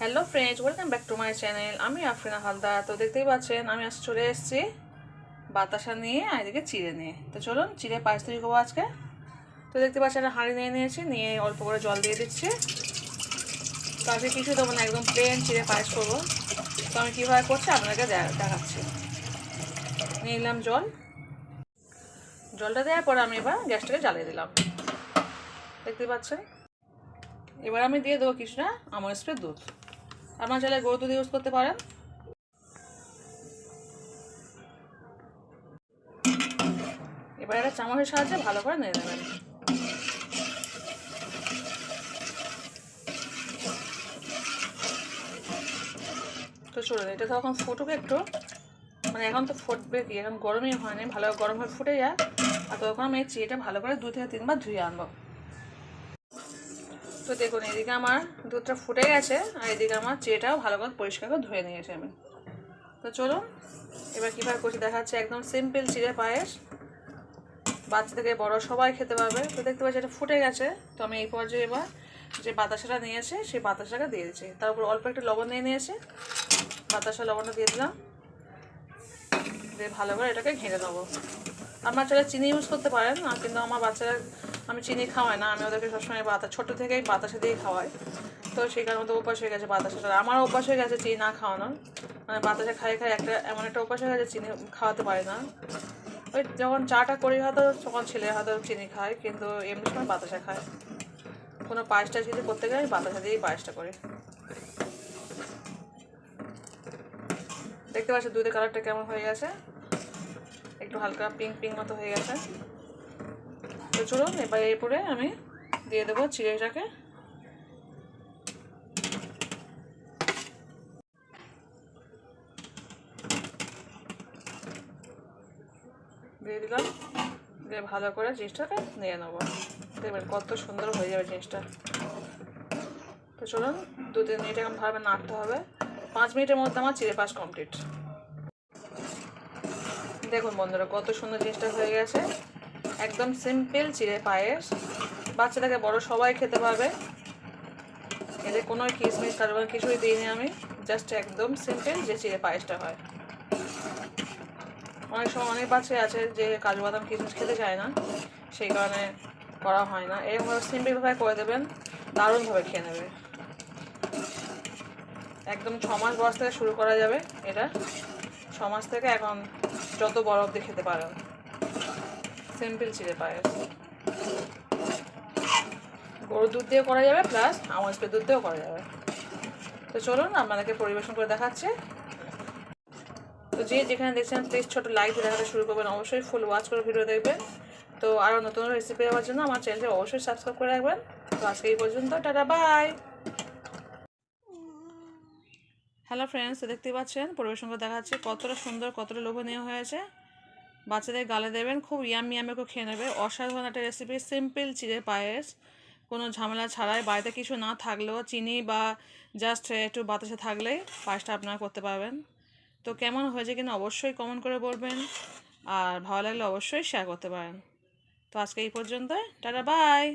Hello friends, welcome back to my channel. আমি আফরিনা হালদার। তো দেখতেই পাচ্ছেন আমি আজ চলে এসেছি বাতাসা নিয়ে আর এদিকে চিড়ে নিয়ে। তো চলুন চিড়ে পায়েস তৈরি করবো আজকে। তো দেখতে পাচ্ছেন একটা হাঁড়ি নিয়ে নিয়েছি, নিয়ে অল্প করে জল দিয়ে দিচ্ছি। তো আজকে কিছু দেবো না, একদম প্লেন চিড়ে পায়েস করবো। তো আমি কীভাবে করছি আপনাকে দেখাচ্ছি। নিয়ে নিলাম জল। জলটা দেওয়ার পর আমি এবার গ্যাসটাকে জ্বালিয়ে দিলাম, দেখতে পাচ্ছেন। এবার আমি দিয়ে দেবো কিছুটা আমুল স্প্রে দুধ। আপনার চাইলে গরুর দুধ ইউজ করতে পারেন। এবার একটা চামচের সাহায্যে ভালো করে নেড়ে নেবেন। তো চলুন, এটা তখন ফুটুক একটু, মানে এখন তো ফুটবে কি, এখন গরমই হয়নি, ভালো গরম হয়ে ফুটে যায়। আর তখন আমি এই চিড়েটা ভালো করে 2 থেকে 3 বার ধুয়ে আনবো। তো দেখুন এদিকে আমার দুধটা ফুটে গেছে, আর এদিকে আমার চিড়েটাও ভালো করে পরিষ্কার করে ধুয়ে নিয়েছি আমি। তো চলুন এবার কীভাবে করছি দেখাচ্ছি। একদম সিম্পল চিড়ে পায়েস, বাচ্চা থেকে বড় সবাই খেতে পারবে। তো দেখতে পাচ্ছি এটা ফুটে গেছে। তো আমি এই পর্যায়ে এবার যে বাতাসাটা নিয়েছি সেই বাতাসাটা দিয়ে দিচ্ছি। তার উপর অল্প একটু লবণ দিয়ে নিয়েছি, বাতাসা লবণটা দিয়ে দিলাম, দিয়ে ভালো করে এটাকে ঘেঁটে দেবো। আপনার চাইলে চিনি ইউজ করতে পারেন, আর কিন্তু আমার বাচ্চারা, আমি চিনি খাওয়াই না, আমি ওদেরকে সবসময় ছোটো থেকেই বাতাসা দিয়ে খাওয়াই। তো সেই কারণে তো অভ্যাস হয়ে গেছে বাতাসাটা, আমারও অভ্যাস হয়ে গেছে চিনি না খাওয়ানোর। মানে বাতাসা খাই একটা এমন একটা অভ্যাস হয়ে গেছে চিনি খাওয়াতে পারি না। ওই যখন চাটা করি হয়তো তখন ছেলে হয়তো চিনি খায়, কিন্তু এমনি সময় বাতাসা খায়। কোনো পায়েসটা যদি করতে গেলে আমি বাতাসা দিয়েই পায়েসটা করি। দেখতে পাচ্ছি দুধের কালারটা কেমন হয়ে গেছে, একটু হালকা পিঙ্ক পিঙ্ক মতো হয়ে গেছে। তো চলুন এবার এরপরে আমি দিয়ে দেবো চিড়েটাকে। দিয়ে দিলাম, দিয়ে ভালো করে জিনিসটাকে নিয়ে নেবো। দেখবেন কত সুন্দর হয়ে যাবে জিনিসটা। তো চলুন 2-3 মিনিট এখন ভালো নাড়তে হবে। 5 মিনিটের মধ্যে আমার চিড়ে পায়েস কমপ্লিট। দেখুন বন্ধুরা কত সুন্দর জিনিসটা হয়ে গেছে। একদম সিম্পল চিড়ে পায়েস, বাচ্চা থেকে বড় সবাই খেতে পারবে। এতে কোনো কিশমিশ কারণ কিছুই দিইনি আমি, জাস্ট একদম সিম্পল যে চিড়ে পায়েসটা হয়। অনেক সময় অনেক বাচ্চাই আছে যে কাজু বাদাম কিশমিশ খেতে চায় না, সেই কারণে করা হয় না। এরকমভাবে সিম্পলভাবে করে দেবেন, দারুণভাবে খেয়ে নেবে। একদম 6 মাস বয়স থেকে শুরু করা যাবে এটা, 6 মাস থেকে এখন যত বড় অবধি খেতে পারেন। সিম্পল চিড়ে পায়েস গরুর দুধ দিয়েও করা যাবে, প্লাস আমুল স্প্রে দুধ দিয়েও করা যাবে। তো চলুন আপনাদেরকে পরিবেশন করে দেখাচ্ছে। তো যে যেখানে দেখছেন প্লিজ ছোটো লাইক দিয়ে দেখাতে শুরু করবেন, অবশ্যই ফুল ওয়াচ করে ভিডিও দেখবেন। তো আরও নতুন রেসিপি দেওয়ার জন্য আমার চ্যানেলটি অবশ্যই সাবস্ক্রাইব করে রাখবেন। তো আজকে এই পর্যন্ত, টাটা বাই। হ্যালো ফ্রেন্ডস, দেখতেই পাচ্ছেন পরিবেশন করে দেখাচ্ছে কতটা সুন্দর, কতটা লোভনীয় হয়েছে। বাচ্চাদের গালে দেবেন, খুব ইয়ামি ইয়ামি করে খেয়ে নেবে। অসাধারণ একটা রেসিপি, সিম্পল চিড়ে পায়েস, কোনো ঝামেলা ছাড়াই। বাড়িতে কিছু না থাকলেও চিনি বা জাস্ট একটু বাতাসে থাকলেই পায়েসটা আপনারা করতে পারবেন। তো কেমন হয়েছে কিনা অবশ্যই কমেন্ট করে বলবেন, আর ভালো লাগলে অবশ্যই শেয়ার করতে পারেন। তো আজকে এই পর্যন্ত, টাটা বাই।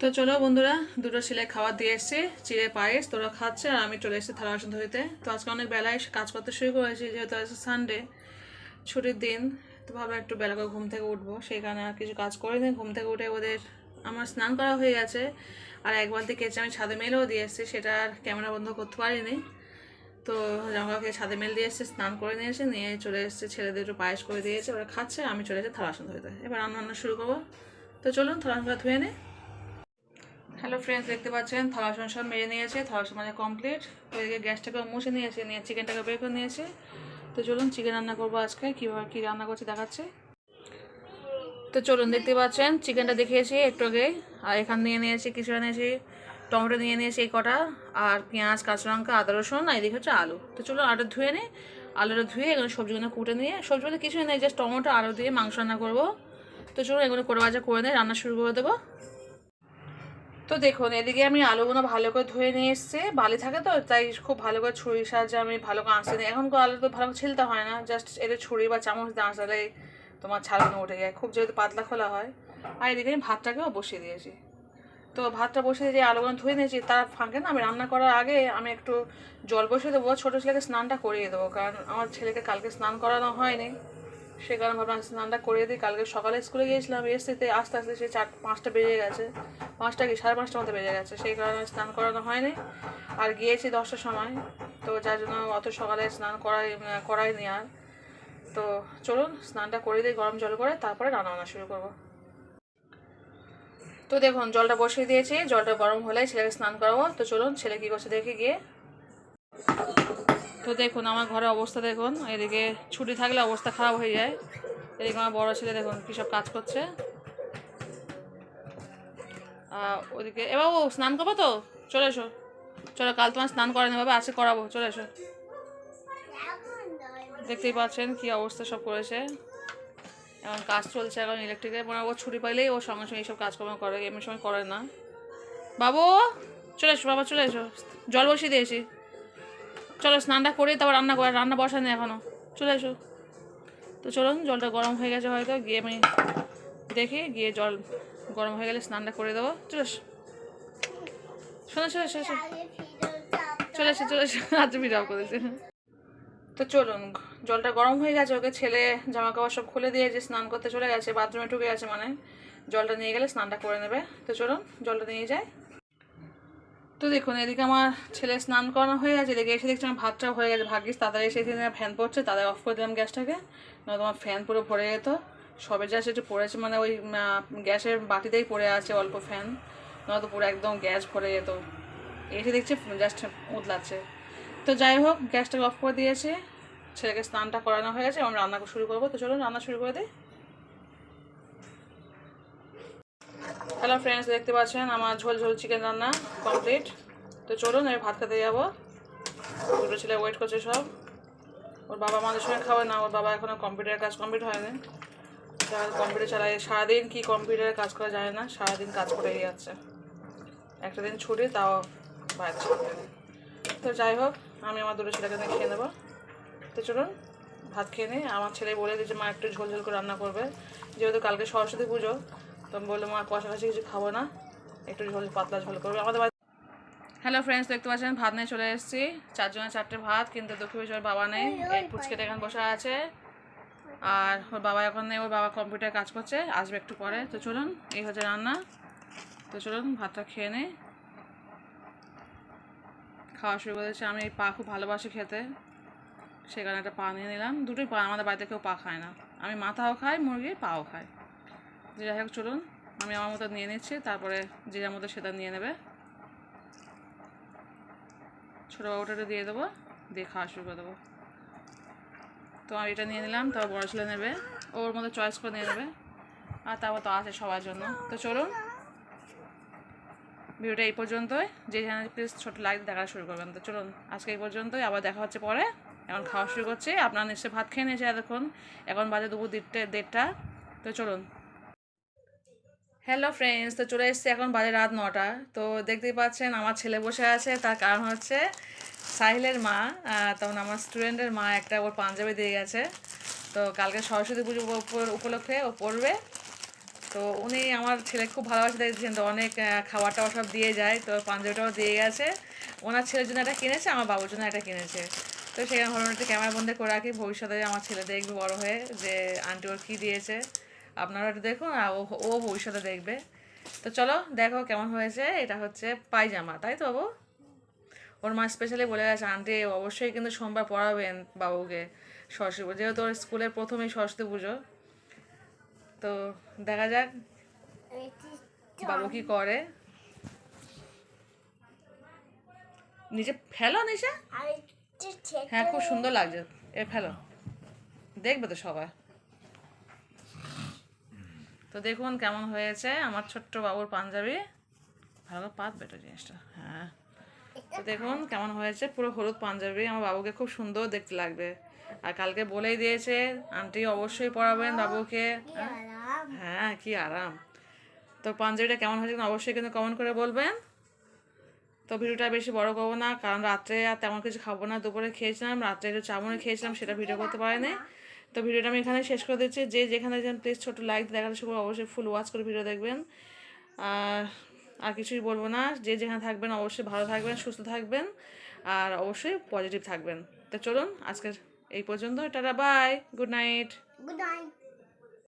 তো চলো বন্ধুরা, দুটো ছেলে খাবার দিয়ে এসছে চিড়ে পায়েস, তোরা খাচ্ছে আর আমি চলে এসেছি থালা বাসন ধুতে। তো আজকে অনেক বেলায় কাজ করতে শুরু করেছি, যেহেতু আজকে সানডে, ছুটির দিন। তো ভাবে একটু বেলা করে ঘুম থেকে উঠবো, সেই কারণে আর কিছু কাজ করিনি। ঘুম থেকে উঠে ওদের, আমার স্নান করা হয়ে গেছে, আর এক বালতি কেচে আমি ছাদে মেলেও দিয়ে এসেছি, সেটা আর ক্যামেরা বন্ধ করতে পারিনি। তো জামাকে ছাদে মেল দিয়ে এসেছে, স্নান করে নিয়ে এসে নিয়ে চলে এসেছে, ছেলেদের একটু পায়েস করে দিয়েছে, ওরা খাচ্ছে, আমি চলে এসেছি থালা বাসন ধুতে। এবার রান্না শুরু করবো। তো চলুন থালা বাসনটা ধুয়ে নিই। হ্যালো ফ্রেন্ডস, দেখতে পাচ্ছেন থালা বাসন সব মেরে নিয়েছে, থালা বাসন মানে কমপ্লিট। তো এদিকে গ্যাসটাকে মুছে নিয়েছে, নিয়ে চিকেনটাকে বের করে নিয়েছে। তো চলুন চিকেন রান্না করবো আজকে, কীভাবে কী রান্না করছি দেখাচ্ছে। তো চলুন দেখতে পাচ্ছেন চিকেনটা দেখিয়েছি একটু আগে, আর এখান নিয়ে নিয়েছি কিছুটা নিয়েছি টমেটো নিয়ে নিয়েছি এই কটা, আর পেঁয়াজ, কাঁচা লঙ্কা, আদা রসুন, আর এদিকে হচ্ছে আলু। তো চলো আলুটা ধুয়ে নিই। আলুটা ধুয়ে এগুলো সবজিগুলো কুটে নিয়ে, সবজিগুলো কিছুই নেই, জাস্ট টমেটো আলু দিয়ে মাংস রান্না করবো। তো চলো এগুলো করে ভাজা করে নিয়ে রান্না শুরু করে দেবো। তো দেখুন এদিকে আমি আলুগুলো ভালো করে ধুয়ে নিয়ে এসেছি, বালি থাকে তো তাই খুব ভালো করে ছুরির সাহায্যে আমি ভালো করে আঁচড়ে নিই। এখনকার আলু তো ভালো করে ছিলতে হয় না, জাস্ট এদের ছুরি বা চামচ দিয়ে আঁচড়ালেই তোমার ছালগুলো উঠে যায়, খুব যেহেতু পাতলা খোলা হয়। আর এদিকে আমি ভাতটাকেও বসিয়ে দিয়েছি। তো ভাতটা বসিয়ে দিয়ে আলুগুলো ধুয়ে নিয়েছি, তার ফাঁকে না আমি রান্না করার আগে আমি একটু জল বসিয়ে দেবো, ছোটো ছেলেকে স্নানটা করিয়ে দেবো, কারণ আমার ছেলেকে কালকে স্নান করানো হয়নি। সে কারণে ভাবলাম স্নানটা করিয়ে দিই। কালকে সকালে স্কুলে গিয়েছিলাম, এসতে আস্তে আস্তে সে 4-5টা বেজে গেছে, 5টা কি 5:30টার মতো বেজে গেছে, সেই কারণে স্নান করানো হয়নি। আর গিয়েছি 10টার সময়, তো যার জন্য অত সকালে স্নান করাইনি আর। তো চলুন স্নানটা করে দিই গরম জল করে, তারপরে রান্না শুরু করবো। তো দেখুন জলটা বসিয়ে দিয়েছি, জলটা গরম হলেই ছেলেকে স্নান করাবো। তো চলুন ছেলে কী করছে দেখে গিয়ে। তো দেখুন আমার ঘরের অবস্থা দেখুন, এদিকে ছুটি থাকলে অবস্থা খারাপ হয়ে যায়। এদিকে আমার বড়ো ছেলে দেখুন কী সব কাজ করছে। ওদিকে এবার ও স্নান করবো, তো চলে এসো। চলো কাল তোমার স্নান করানো হবে, আজকে করাবো, চলে এসো। দেখতেই পাচ্ছেন কী অবস্থা সব করেছে। এখন কাজ চলছে এখন ইলেকট্রিকের, মানে ও ছুটি পাইলেই ও সঙ্গে সঙ্গে এইসব কাজকর্ম করে, এমনি সময় করে না। বাবু চলে এসো, বাবা চলে এসো, জল বসিয়ে দিয়েছি, চলো স্নানটা করে তারপর রান্না বসানো এখনও, চলে এসো। তো চলুন জলটা গরম হয়ে গেছে হয়তো, গিয়ে আমি দেখি, গিয়ে জল গরম হয়ে গেলে স্নানটা করে দেবো। চলে এসো, শোনো চলে এসো, চলে এসো আজ ভিডিও করেছে। তো চলুন জলটা গরম হয়ে গেছে, ওকে ছেলে জামা কাপড় সব খুলে দিয়েছে, স্নান করতে চলে গেছে, বাথরুমে ঢুকে গেছে, মানে জলটা নিয়ে গেলে স্নানটা করে নেবে। তো চলুন জলটা নিয়ে যায়। তো দেখুন এদিকে আমার ছেলে স্নান করানো হয়ে গেছে, এদিকে এসে দেখছি আমার ভাতটাও হয়ে গেছে, ভাগ্যিস তাড়াতাড়ি এসে ফ্যান পড়ছে, তাদের অফ করে দিলাম গ্যাসটাকে, নয় তোমার ফ্যান পুরো ভরে যেত। সবে যা একটু পড়েছে, মানে ওই গ্যাসের বাটিতেই পড়ে আছে অল্প ফ্যান, নয়তো পুরো একদম গ্যাস ভরে যেত। এসে দেখছি জাস্ট উতলাচ্ছে। তো যাই হোক গ্যাসটাকে অফ করে দিয়েছে, ছেলেকে স্নানটা করানো হয়ে গেছে, আমি রান্না শুরু করবো। তো চলুন রান্না শুরু করে দিই। হ্যালো ফ্রেন্ডস, দেখতে পাচ্ছেন আমার ঝোল ঝোল চিকেন রান্না কমপ্লিট। তো চলুন আমি ভাত খেতে যাবো। দুটো ছেলে ওয়েট করছে সব, ওর বাবা আমাদের সঙ্গে খাবে না, ওর বাবা এখনও কম্পিউটারের কাজ কমপ্লিট হয়নি, কম্পিউটার চালায় সারাদিন, কি কম্পিউটারে কাজ করা যায় না, সারাদিন কাজ করেই যাচ্ছে, একটা দিন ছুটি তাও বাইরে ছাড়বে না। তো যাই হোক আমি আমার দুটো ছেলেকে নিয়ে খেয়ে নেবো। তো চলুন ভাত খেয়ে নিই। আমার ছেলে বলে দিয়েছে মা একটু ঝোল ঝোল করে রান্না করবে, যেহেতু কালকে সরস্বতী পুজো, তো আমি বললাম মা কষাকষি কিছু খাবো না, একটু ঝোল পাতলা ঝোল করবে আমাদের বাড়ি। হ্যালো ফ্রেন্ডস, দেখতে পাচ্ছেন ভাত নিয়ে চলে এসেছি, 4 জনের 4টে ভাত, কিন্তু দুঃখী বিষয় বাবা নেই, এই পুচকেটা এখানে বসে আছে, আর ওর বাবা এখন নেই, ওর বাবা কম্পিউটার কাজ করছে, আসবে একটু পরে। তো চলুন এই হচ্ছে রান্না। তো চলুন ভাতটা খেয়ে নেই। খাওয়া শুরু করেছে, আমি এই পা খুব ভালোবাসি খেতে, সে কারণে একটা পা নিয়ে নিলাম, দুটোই পা, আমাদের বাড়িতে কেউ পা খায় না, আমি মাথাও খাই মুরগির, পাও খাই। যাই হোক চলুন আমি আমার মতো নিয়ে নিচ্ছি, তারপরে যে যার মতো সেটা নিয়ে নেবে। ছোটো বাবুটা দিয়ে দেবো, দিয়ে খাওয়া শুরু করে দেবো। তো আমি এটা নিয়ে নিলাম, তারপর বড়ো ছেলে নেবে, ওর মতো চয়েস করে নিয়ে নেবে, আর তারপর তো আছে সবার জন্য। তো চলুন ভিডিওটা এই পর্যন্তই, যে চ্যানেল প্লিজ ছোটো লাইক দেখা শুরু করবেন। তো চলুন আজকে এই পর্যন্তই, আবার দেখা হচ্ছে পরে। এখন খাওয়া শুরু করছি, আপনারা নিশ্চয়ই ভাত খেয়ে নিয়েছে এতক্ষণ, এখন বাজে দুপুর 1:30। তো চলুন। হ্যালো ফ্রেন্ডস, তো চলে এসেছি, এখন বাজে রাত 9টা। তো দেখতেই পাচ্ছেন আমার ছেলে বসে আছে, তার কারণ হচ্ছে সাহিলের মা, তখন আমার স্টুডেন্টের মা একটা ওর পাঞ্জাবি দিয়ে গেছে, তো কালকে সরস্বতী পুজো উপলক্ষে ও পড়বে। তো উনি আমার ছেলে খুব ভালোবাসে দেখছেন, তো অনেক খাবার টাবার সব দিয়ে যায়, তো পাঞ্জাবিটাও দিয়ে গেছে, ওনার ছেলের জন্য একটা কিনেছে, আমার বাবুর জন্য একটা কিনেছে। তো সেখানে ভালো একটা ক্যামেরা বন্ধ করে রাখি, ভবিষ্যতে আমার ছেলে দেখবে বড় হয়ে যে আন্টি ওর কী দিয়েছে, আপনারা একটু দেখুন, আর ও ভবিষ্যতে দেখবে। তো চলো দেখো কেমন হয়েছে, এটা হচ্ছে পায়জামা, তাই তো বাবু? ওর মা স্পেশালি বলে গেছে আন্টি অবশ্যই কিন্তু সোমবার পড়াবেন বাবুকে সরস্বতী পুজো, যেহেতু ওর স্কুলের প্রথমেই সরস্বতী পুজো। তো দেখা যাক বাবু কি করে। নিচে ফেলো, নিচে, হ্যাঁ খুব সুন্দর লাগছে, এ ফেলো, দেখবে তো সবাই। তো দেখুন কেমন হয়েছে আমার ছোট্ট বাবুর পাঞ্জাবি। ভালো করে পাতবে এটা জিনিসটা। হ্যাঁ, তো দেখুন কেমন হয়েছে, পুরো হলুদ পাঞ্জাবি। আমার বাবুকে খুব সুন্দর দেখতে লাগবে। আর কালকে বলেই দিয়েছে আন্টি অবশ্যই পরাবেন বাবুকে। হ্যাঁ, কি আরাম। তো পাঞ্জাবিটা কেমন হয়েছে অবশ্যই কিন্তু কমেন্ট করে বলবেন। তো ভিডিওটা বেশি বড় করবো না, কারণ রাত্রে আর তেমন কিছু খাবো না। দুপুরে খেয়েছিলাম, রাত্রে একটু চাউমিন খেয়েছিলাম, সেটা ভিডিও করতে পারিনি। তো ভিডিওটা আমি এখানে শেষ করে দিচ্ছি। যে যেখানে যেন প্লিজ ছোটো লাইক দেখাতে শুরু, অবশ্যই ফুল ওয়াচ করে ভিডিও দেখবেন। আর আর কিছুই বলবো না। যে যেখানে থাকবেন অবশ্যই ভালো থাকবেন, সুস্থ থাকবেন, আর অবশ্যই পজিটিভ থাকবেন। তো চলুন আজকের এই পর্যন্ত। Tata, bye, good night. Good night.